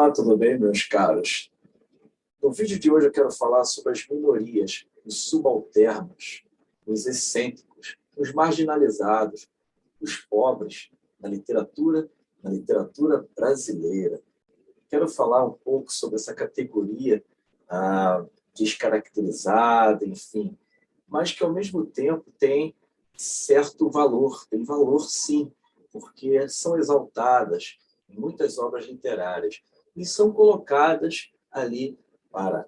Olá, tudo bem, meus caros? No vídeo de hoje eu quero falar sobre as minorias, os subalternos, os excêntricos, os marginalizados, os pobres na literatura brasileira. Quero falar um pouco sobre essa categoria descaracterizada, enfim, mas que ao mesmo tempo tem certo valor, tem valor sim, porque são exaltadas em muitas obras literárias e são colocadas ali para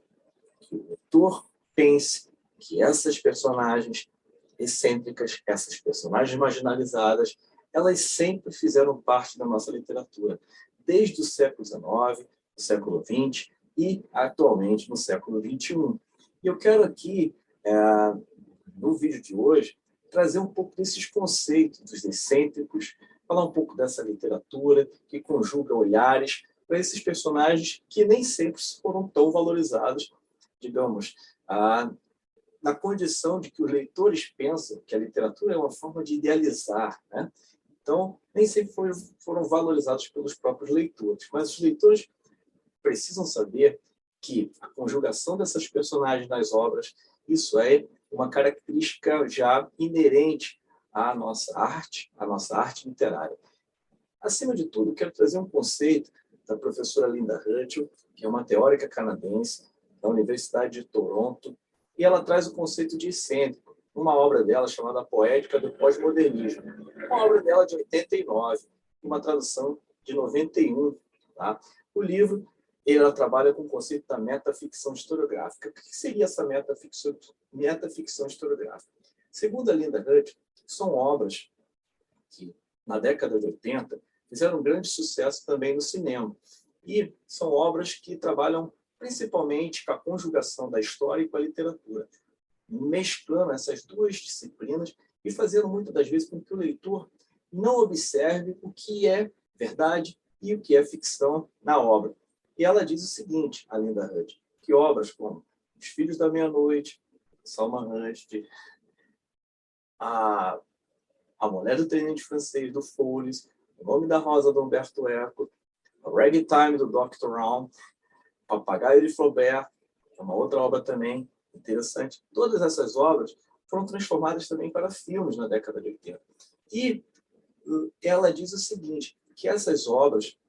que o leitor pense que essas personagens excêntricas, essas personagens marginalizadas, elas sempre fizeram parte da nossa literatura, desde o século XIX, do século XX e atualmente no século XXI. E eu quero aqui, no vídeo de hoje, trazer um pouco desses conceitos dos excêntricos, falar um pouco dessa literatura que conjuga olhares para esses personagens que nem sempre foram tão valorizados, digamos, na condição de que os leitores pensam que a literatura é uma forma de idealizar, né? Então, nem sempre foram valorizados pelos próprios leitores, mas os leitores precisam saber que a conjugação dessas personagens nas obras, isso é uma característica já inerente à nossa arte literária. Acima de tudo, quero trazer um conceito da professora Linda Hutchell, que é uma teórica canadense da Universidade de Toronto, e ela traz o conceito de excêntrico, numa obra dela chamada Poética do Pós-Modernismo, uma obra dela de 89, uma tradução de 91. Tá? O livro, ela trabalha com o conceito da metaficção historiográfica. O que seria essa metaficção historiográfica? Segundo a Linda Hutchell, são obras que, na década de 80, fizeram um grande sucesso também no cinema. E são obras que trabalham principalmente com a conjugação da história e com a literatura, mesclando essas duas disciplinas e fazendo muitas das vezes com que o leitor não observe o que é verdade e o que é ficção na obra. E ela diz o seguinte, a Linda Hutchell, que obras como Os Filhos da Meia-Noite, Salman Rushdie, a Mulher do Tenente Francês, do Foulis, O Nome da Rosa, do Humberto Eco, A Ragtime, do Dr. Brown, Papagaio de Flaubert, que é uma outra obra também interessante. Todas essas obras foram transformadas também para filmes na década de 80. E ela diz o seguinte, que essas obras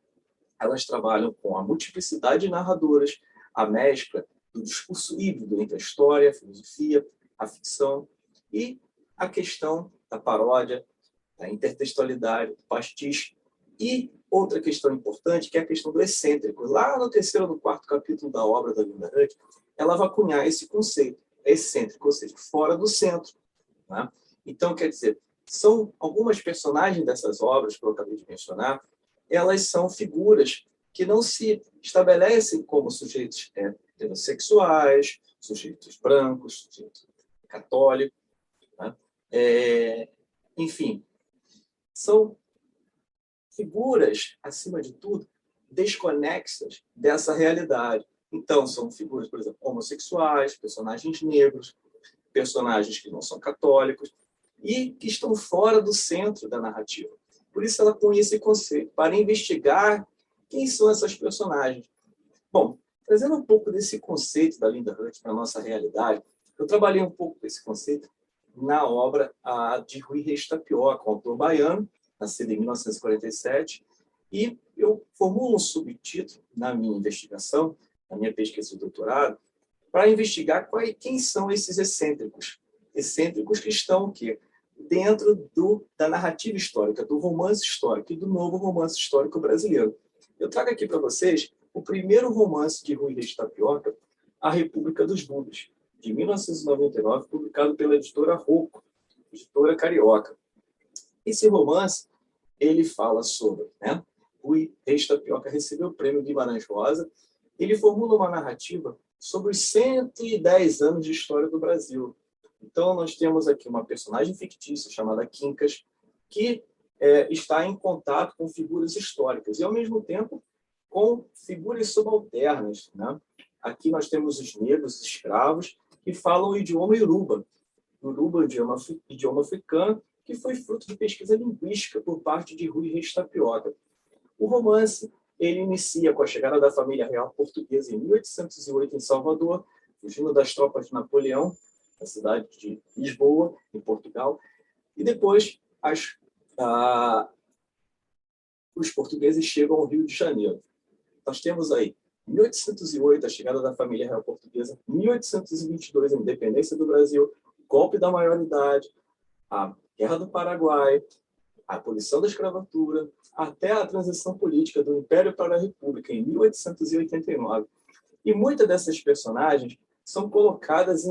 elas trabalham com a multiplicidade de narradoras, a mescla do discurso híbrido entre a história, a filosofia, a ficção e a questão da paródia, da intertextualidade, do pastiche. E outra questão importante, que é a questão do excêntrico. Lá no terceiro ou no quarto capítulo da obra da Linda Hutchell, ela vai cunhar esse conceito, excêntrico, ou seja, fora do centro. Né? Então, quer dizer, são algumas personagens dessas obras que eu acabei de mencionar, elas são figuras que não se estabelecem como sujeitos heterossexuais, sujeitos brancos, sujeitos católicos. Né? Enfim, são figuras, acima de tudo, desconexas dessa realidade. Então, são figuras, por exemplo, homossexuais, personagens negros, personagens que não são católicos e que estão fora do centro da narrativa. Por isso ela põe esse conceito, para investigar quem são essas personagens. Bom, trazendo um pouco desse conceito da Linda Hutchell para a nossa realidade, eu trabalhei um pouco com esse conceito na obra de Rui Reis Tapioca, um autor baiano, nascido em 1947, e eu formulo um subtítulo na minha investigação, na minha pesquisa de doutorado, para investigar quem são esses excêntricos. Excêntricos que estão o quê? Dentro da narrativa histórica, do romance histórico e do novo romance histórico brasileiro. Eu trago aqui para vocês o primeiro romance de Rui Reis Tapioca, A República dos Budas, de 1999, publicado pela editora Rocco, editora carioca. Esse romance, ele fala sobre, Rui Reis Tapioca recebeu o prêmio Guimarães Rosa, ele formula uma narrativa sobre os 110 anos de história do Brasil. Então, nós temos aqui uma personagem fictícia chamada Quincas, que está em contato com figuras históricas e, ao mesmo tempo, com figuras subalternas. Né? Aqui nós temos os negros, os escravos, que falam o idioma Yoruba. Yoruba, idioma africano, que foi fruto de pesquisa linguística por parte de Rui Reis Tapioca. O romance ele inicia com a chegada da família real portuguesa em 1808 em Salvador, fugindo das tropas de Napoleão, na cidade de Lisboa, em Portugal, e depois os portugueses chegam ao Rio de Janeiro. Nós temos aí 1808, a chegada da família real portuguesa, 1822, a independência do Brasil, golpe da maioridade, a Guerra do Paraguai, a abolição da escravatura, até a transição política do Império para a República, em 1889. E muitas dessas personagens são colocadas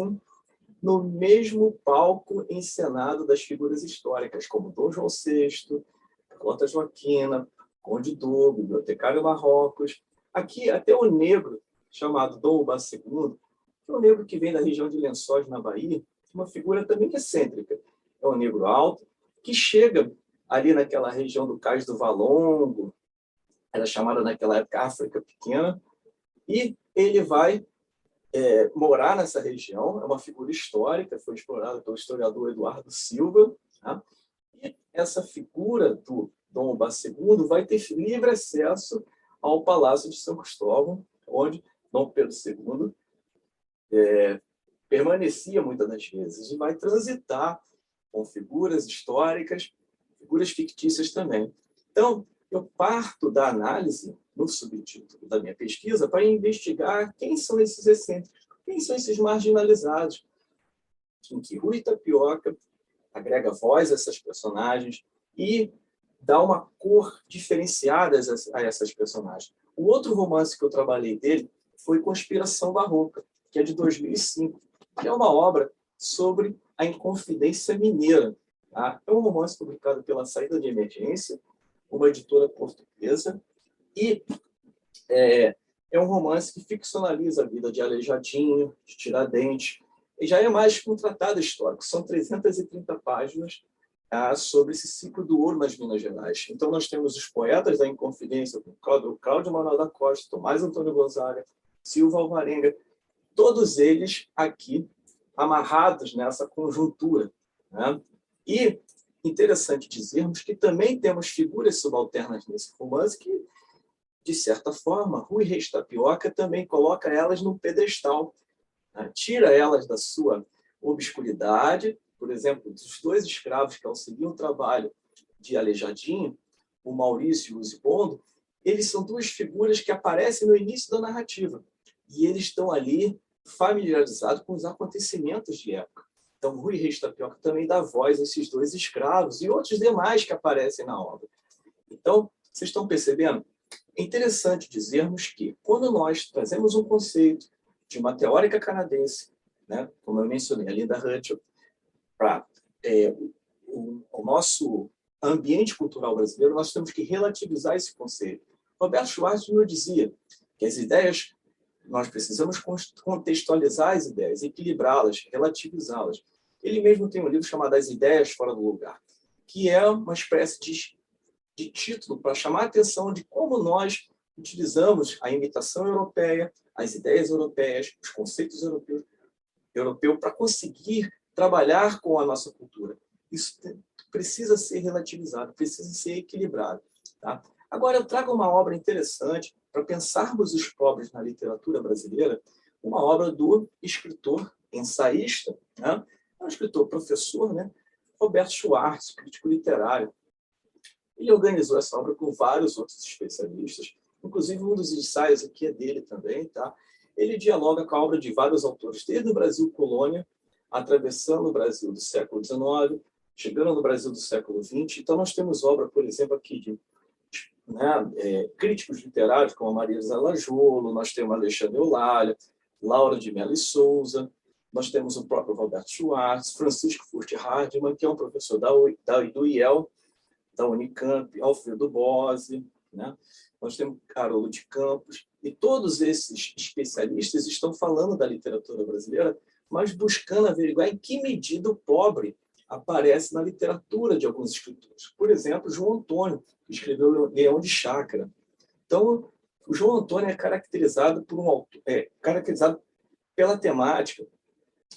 no mesmo palco encenado das figuras históricas, como Dom João VI, Carlota Joaquina, Conde Duque, Bibliotecário Marrocos. Aqui, até o negro, chamado Dom Ubá II, que é um negro que vem da região de Lençóis, na Bahia, uma figura também excêntrica. É um negro alto, que chega ali naquela região do Cais do Valongo, era chamada naquela época África Pequena, e ele vai morar nessa região, é uma figura histórica, foi explorada pelo historiador Eduardo Silva, tá? E essa figura do Dom Ubá II vai ter livre acesso ao Palácio de São Cristóvão, onde Dom Pedro II permanecia muitas das vezes, e vai transitar com figuras históricas, figuras fictícias também. Então, eu parto da análise, no subtítulo da minha pesquisa, para investigar quem são esses excêntricos, quem são esses marginalizados, em que Rui Tapioca agrega voz a essas personagens e dá uma cor diferenciada a essas personagens. O outro romance que eu trabalhei dele foi Conspiração Barroca, que é de 2005, que é uma obra sobre a Inconfidência Mineira. Tá? É um romance publicado pela Saída de Emergência, uma editora portuguesa, e é um romance que ficcionaliza a vida de Aleijadinho, de Tiradentes, e já é mais que um tratado histórico. São 330 páginas sobre esse ciclo do ouro nas Minas Gerais. Então, nós temos os poetas da Inconfidência, Cláudio Manuel da Costa, Tomás Antônio Gonzaga, Silva Alvarenga, todos eles aqui amarrados nessa conjuntura, né? E interessante dizermos que também temos figuras subalternas nesse romance que, de certa forma, Rui Reis Tapioca também coloca elas num pedestal, né? Tira elas da sua obscuridade. Por exemplo, dos dois escravos que auxiliam o trabalho de Aleijadinho, o Maurício e o Uzibondo, eles são duas figuras que aparecem no início da narrativa, e eles estão ali familiarizados com os acontecimentos de época. Então, Rui Reis Tapioca também dá voz a esses dois escravos e outros demais que aparecem na obra. Então, vocês estão percebendo? É interessante dizermos que, quando nós trazemos um conceito de uma teórica canadense, né, como eu mencionei, a Linda Hutchell, para o nosso ambiente cultural brasileiro, nós temos que relativizar esse conceito. Roberto Schwartz nos dizia que as ideias, nós precisamos contextualizar as ideias, equilibrá-las, relativizá-las. Ele mesmo tem um livro chamado As Ideias Fora do Lugar, que é uma espécie de título para chamar a atenção de como nós utilizamos a imitação europeia, as ideias europeias, os conceitos europeus para conseguir trabalhar com a nossa cultura. Isso precisa ser relativizado, precisa ser equilibrado. Tá? Agora, eu trago uma obra interessante para pensarmos os pobres na literatura brasileira, uma obra do escritor, ensaísta, né? É um escritor, professor, né? Roberto Schwartz, crítico literário. Ele organizou essa obra com vários outros especialistas, inclusive um dos ensaios aqui é dele também. Tá? Ele dialoga com a obra de vários autores, desde o Brasil colônia, atravessando o Brasil do século XIX, chegando no Brasil do século XX. Então, nós temos obra, por exemplo, aqui de críticos literários, como a Maria Zalajolo, nós temos Alexandre Eulália, Laura de Mello e Souza, nós temos o próprio Roberto Schwartz, Francisco Furt Hardman, que é um professor do IEL, da Unicamp, Alfredo Bose, né? Nós temos Carolo de Campos, e todos esses especialistas estão falando da literatura brasileira, mas buscando averiguar em que medida o pobre aparece na literatura de alguns escritores. Por exemplo, João Antônio, que escreveu Leão de Chácara. Então, o João Antônio é caracterizado caracterizado pela temática.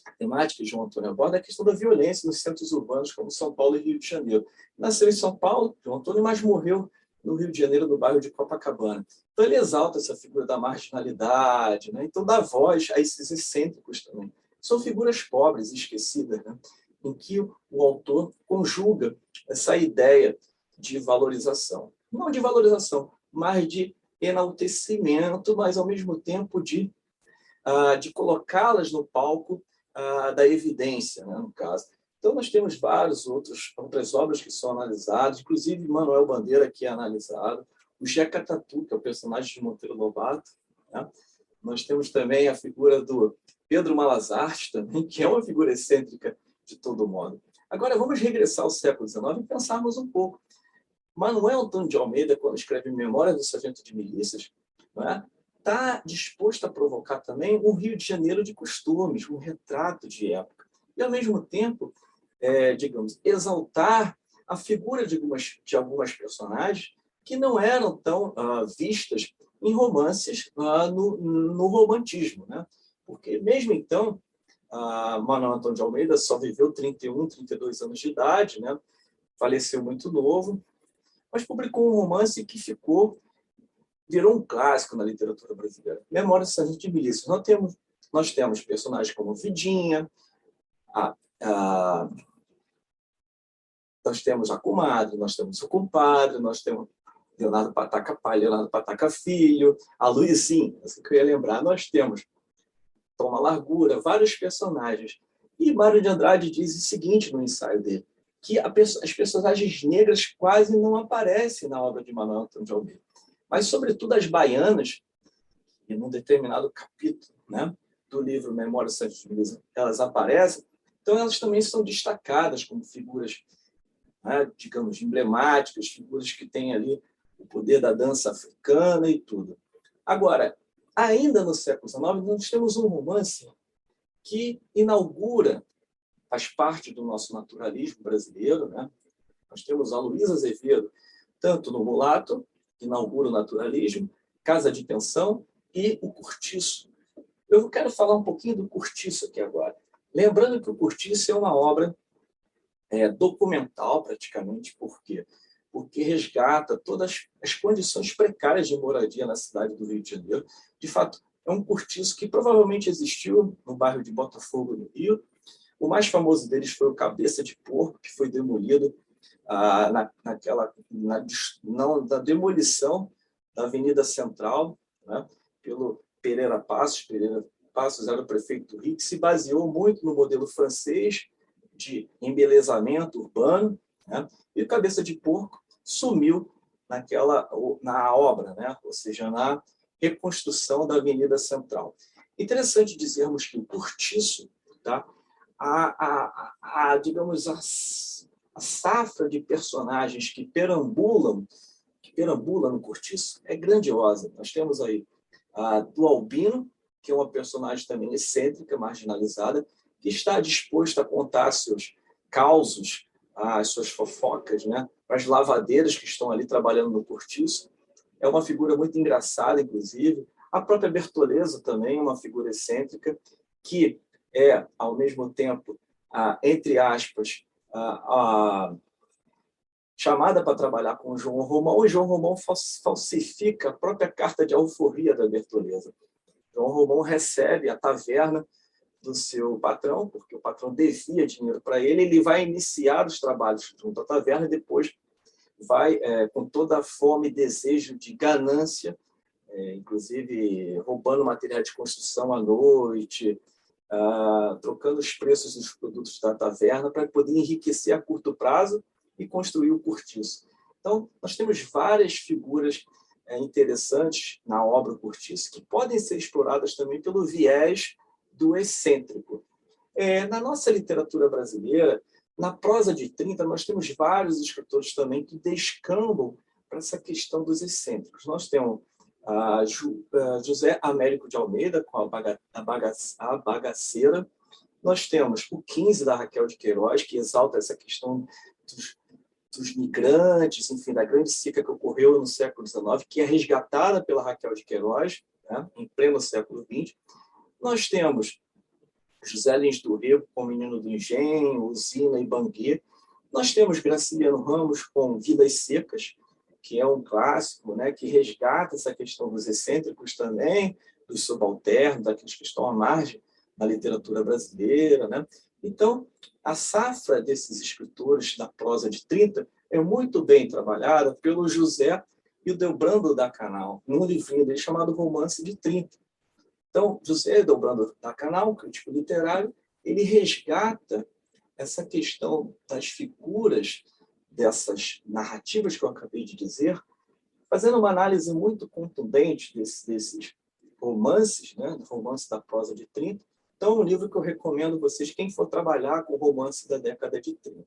A temática de João Antônio aborda a questão da violência nos centros urbanos, como São Paulo e Rio de Janeiro. Nasceu em São Paulo, João Antônio, mas morreu no Rio de Janeiro, no bairro de Copacabana. Então, ele exalta essa figura da marginalidade, né? Então, dá voz a esses excêntricos também. São figuras pobres e esquecidas, né? Em que o autor conjuga essa ideia de valorização. Não de valorização, mas de enaltecimento, mas, ao mesmo tempo, de colocá-las no palco da evidência, né, no caso. Então, nós temos outras obras que são analisadas, inclusive Manuel Bandeira, que é analisado, o Jeca Tatu, que é o personagem de Monteiro Lobato, né? Nós temos também a figura do Pedro Malazarte, também, que é uma figura excêntrica de todo modo. Agora, vamos regressar ao século XIX e pensarmos um pouco. Manuel Antônio de Almeida, quando escreve Memórias do Sargento de Milícias, está disposto a provocar também um Rio de Janeiro de costumes, um retrato de época. E, ao mesmo tempo, digamos, exaltar a figura de algumas personagens que não eram tão vistas em romances no romantismo, né? Porque, mesmo então, Manuel Antônio de Almeida só viveu 31, 32 anos de idade, né? Faleceu muito novo, mas publicou um romance que virou um clássico na literatura brasileira. Memórias do Sargento de Milícias. Nós temos personagens como Vidinha, nós temos a comadre, nós temos o compadre, nós temos Leonardo Pataca pai, Leonardo Pataca filho, a Luizinha, assim que eu ia lembrar. Nós temos Toma Largura, vários personagens. E Mário de Andrade diz o seguinte no ensaio dele, que as personagens negras quase não aparecem na obra de Manuel Antônio de Almeida. Mas, sobretudo, as baianas, em um determinado capítulo, né, do livro Memórias do Sargento de Milícias, elas aparecem, então elas também são destacadas como figuras, né, digamos, emblemáticas, figuras que têm ali o poder da dança africana e tudo. Agora, ainda no século XIX, nós temos um romance que inaugura, faz parte do nosso naturalismo brasileiro, né? Nós temos a Luísa Azevedo, tanto no Mulato, que inaugura o naturalismo, Casa de Pensão e o Cortiço. Eu quero falar um pouquinho do Cortiço aqui agora. Lembrando que o Cortiço é uma obra documental, praticamente. Por quê? Porque resgata todas as condições precárias de moradia na cidade do Rio de Janeiro. De fato, é um cortiço que provavelmente existiu no bairro de Botafogo, no Rio. O mais famoso deles foi o Cabeça de Porco, que foi demolido na demolição da Avenida Central, né, pelo Pereira Passos. Pereira Passos era o prefeito do Rio, que se baseou muito no modelo francês de embelezamento urbano, né, e o Cabeça de Porco sumiu na obra, né, ou seja, na reconstrução da Avenida Central. Interessante dizermos que o cortiço, tá, digamos, a safra de personagens que perambulam no cortiço é grandiosa. Nós temos aí do Albino, que é uma personagem também excêntrica, marginalizada, que está disposta a contar seus causos, as suas fofocas, né, para as lavadeiras que estão ali trabalhando no cortiço. É uma figura muito engraçada, inclusive. A própria Bertoleza também é uma figura excêntrica, que é, ao mesmo tempo, entre aspas, chamada para trabalhar com o João Romão, e João Romão falsifica a própria carta de alforria da Bertoleza. João Romão recebe a taverna do seu patrão, porque o patrão devia dinheiro para ele, ele vai iniciar os trabalhos junto à taverna e depois vai, com toda a fome e desejo de ganância, inclusive roubando material de construção à noite, trocando os preços dos produtos da taverna para poder enriquecer a curto prazo e construir o cortiço. Então, nós temos várias figuras interessantes na obra Cortiço que podem ser exploradas também pelo viés do excêntrico. Na nossa literatura brasileira, na prosa de 30, nós temos vários escritores também que descambam para essa questão dos excêntricos. Nós temos José Américo de Almeida, com a Bagaceira. Nós temos o 15, da Raquel de Queiroz, que exalta essa questão dos migrantes, enfim, da grande seca que ocorreu no século XIX, que é resgatada pela Raquel de Queiroz, né, em pleno século XX. Nós temos José Lins do Rego, com o Menino do Engenho, Usina e Banguê. Nós temos Graciliano Ramos, com Vidas Secas. que é um clássico, né, que resgata essa questão dos excêntricos também, dos subalternos, daqueles que estão à margem na literatura brasileira, né? Então, a safra desses escritores da prosa de 30 é muito bem trabalhada pelo José e o Delbrando da Canal, num livrinho dele chamado Romance de 30. Então, José Delbrando da Canal, crítico literário, ele resgata essa questão das figuras dessas narrativas que eu acabei de dizer, fazendo uma análise muito contundente desses romances, né, do romance da prosa de 30. Então, é um livro que eu recomendo a vocês, quem for trabalhar com romance da década de 30.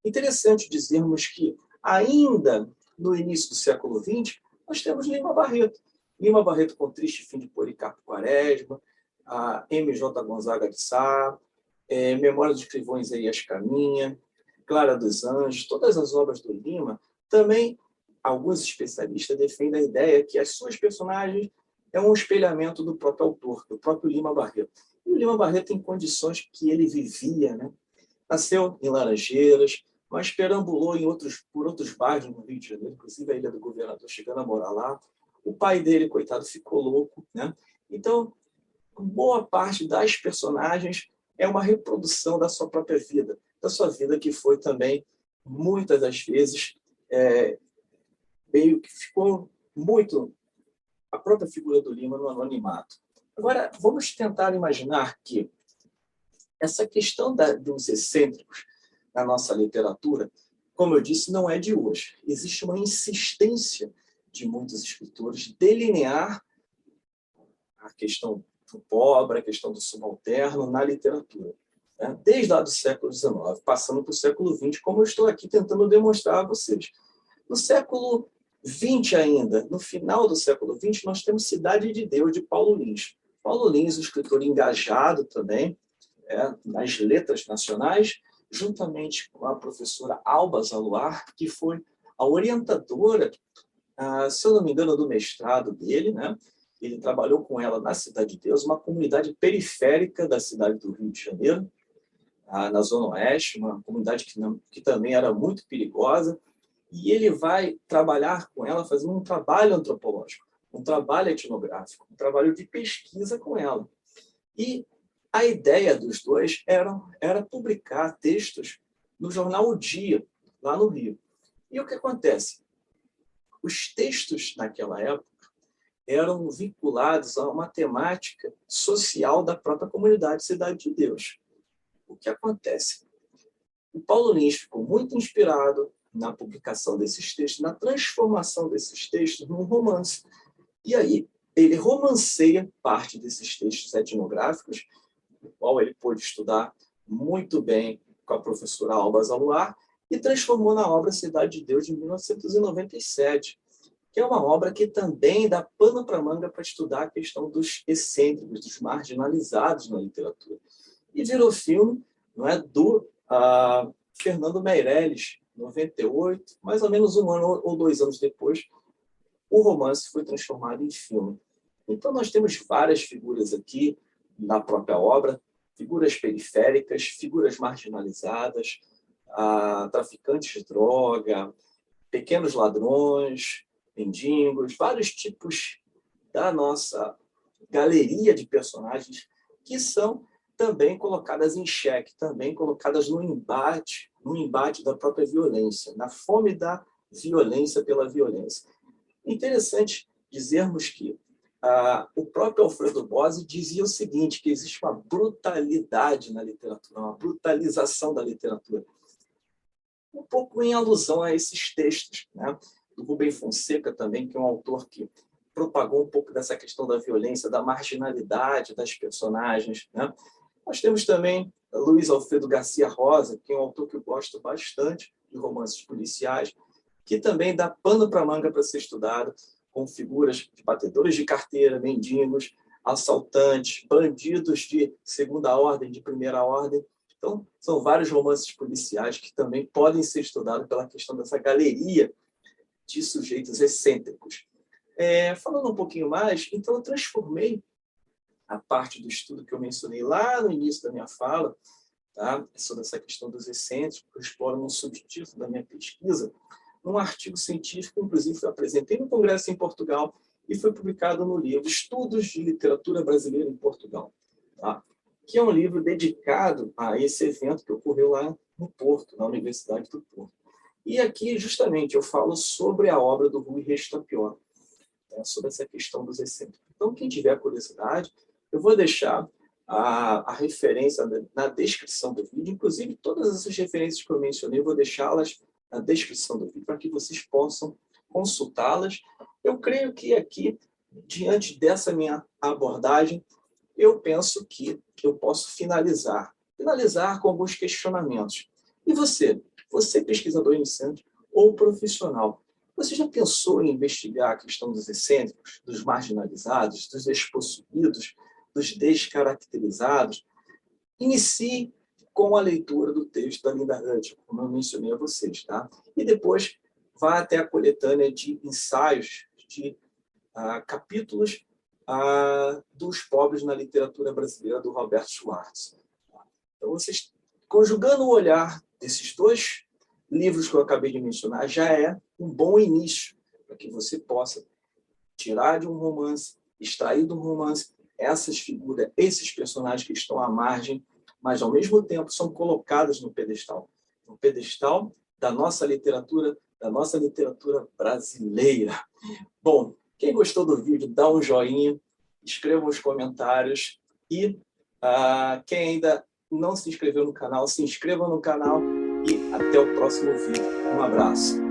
Interessante dizermos que, ainda no início do século XX, nós temos Lima Barreto. Lima Barreto com Triste Fim de Policarpo Quaresma, a M.J. Gonzaga de Sá, Memórias dos Escrivões Elias Caminha, Clara dos Anjos, todas as obras do Lima, também alguns especialistas defendem a ideia que as suas personagens é um espelhamento do próprio autor, do próprio Lima Barreto. E o Lima Barreto, em condições que ele vivia, né? Nasceu em Laranjeiras, mas perambulou por outros bairros no Rio de Janeiro, inclusive a Ilha do Governador, chegando a morar lá. O pai dele, coitado, ficou louco, né? Então, boa parte das personagens é uma reprodução da sua própria vida, da sua vida que foi também, muitas das vezes, meio que ficou muito a própria figura do Lima no anonimato. Agora, vamos tentar imaginar que essa questão dos excêntricos na nossa literatura, como eu disse, não é de hoje. Existe uma insistência de muitos escritores delinear a questão do pobre, a questão do subalterno na literatura, né? Desde lá do século XIX, passando para o século XX, como eu estou aqui tentando demonstrar a vocês. No século XX ainda, no final do século XX, nós temos Cidade de Deus, de Paulo Lins. Paulo Lins, um escritor engajado também nas letras nacionais, juntamente com a professora Alba Zaluar, que foi a orientadora, se eu não me engano, do mestrado dele, né? Ele trabalhou com ela na Cidade de Deus, uma comunidade periférica da cidade do Rio de Janeiro, na Zona Oeste, uma comunidade que também era muito perigosa, e ele vai trabalhar com ela, fazendo um trabalho antropológico, um trabalho etnográfico, um trabalho de pesquisa com ela. E a ideia dos dois era publicar textos no jornal O Dia, lá no Rio. E o que acontece? Os textos, naquela época, eram vinculados a uma temática social da própria comunidade Cidade de Deus. O que acontece? O Paulo Lins ficou muito inspirado na publicação desses textos, na transformação desses textos num romance. E aí, ele romanceia parte desses textos etnográficos, o qual ele pôde estudar muito bem com a professora Alba Zaluar, e transformou na obra Cidade de Deus, de 1997, que é uma obra que também dá pano para manga para estudar a questão dos excêntricos, dos marginalizados na literatura. E virou filme, não é, do Fernando Meirelles, 98, mais ou menos um ano ou 2 anos depois, o romance foi transformado em filme. Então, nós temos várias figuras aqui na própria obra, figuras periféricas, figuras marginalizadas, traficantes de droga, pequenos ladrões, mendigos, vários tipos da nossa galeria de personagens que são também colocadas em xeque, também colocadas no embate da própria violência, na fome da violência pela violência. Interessante dizermos que o próprio Alfredo Bozzi dizia o seguinte, que existe uma brutalidade na literatura, uma brutalização da literatura. Um pouco em alusão a esses textos, né? Do Rubem Fonseca também, que é um autor que propagou um pouco dessa questão da violência, da marginalidade das personagens, né? Nós temos também Luiz Alfredo Garcia Rosa, que é um autor que eu gosto bastante de romances policiais, que também dá pano para manga para ser estudado, com figuras de batedores de carteira, mendigos, assaltantes, bandidos de segunda ordem, de primeira ordem. Então, são vários romances policiais que também podem ser estudados pela questão dessa galeria de sujeitos excêntricos. Falando um pouquinho mais, então eu transformei a parte do estudo que eu mencionei lá no início da minha fala, tá? Sobre essa questão dos excêntricos, que eu exploro no subtítulo da minha pesquisa, num artigo científico, inclusive eu apresentei no Congresso em Portugal e foi publicado no livro Estudos de Literatura Brasileira em Portugal, tá? Que é um livro dedicado a esse evento que ocorreu lá no Porto, na Universidade do Porto. E aqui, justamente, eu falo sobre a obra do Rui Reis Tapioli, né, sobre essa questão dos excêntricos. Então, quem tiver curiosidade, eu vou deixar a referência na descrição do vídeo, inclusive todas essas referências que eu mencionei, eu vou deixá-las na descrição do vídeo, para que vocês possam consultá-las. Eu creio que aqui, diante dessa minha abordagem, eu penso que eu posso finalizar com alguns questionamentos. E você? Você, pesquisador iniciante ou profissional, você já pensou em investigar a questão dos excêntricos, dos marginalizados, dos despossuídos, dos descaracterizados? Inicie com a leitura do texto da Linda Hudson, como eu mencionei a vocês, tá? E depois vá até a coletânea de ensaios, de capítulos dos pobres na literatura brasileira, do Roberto Schwartz. Então, vocês, conjugando o olhar desses dois livros que eu acabei de mencionar, já é um bom início para que você possa tirar de um romance, extrair do romance essas figuras, esses personagens que estão à margem, mas, ao mesmo tempo, são colocados no pedestal da nossa literatura brasileira. Bom, quem gostou do vídeo, dá um joinha, escreva nos comentários e quem ainda não se inscreveu no canal, se inscreva no canal e até o próximo vídeo. Um abraço.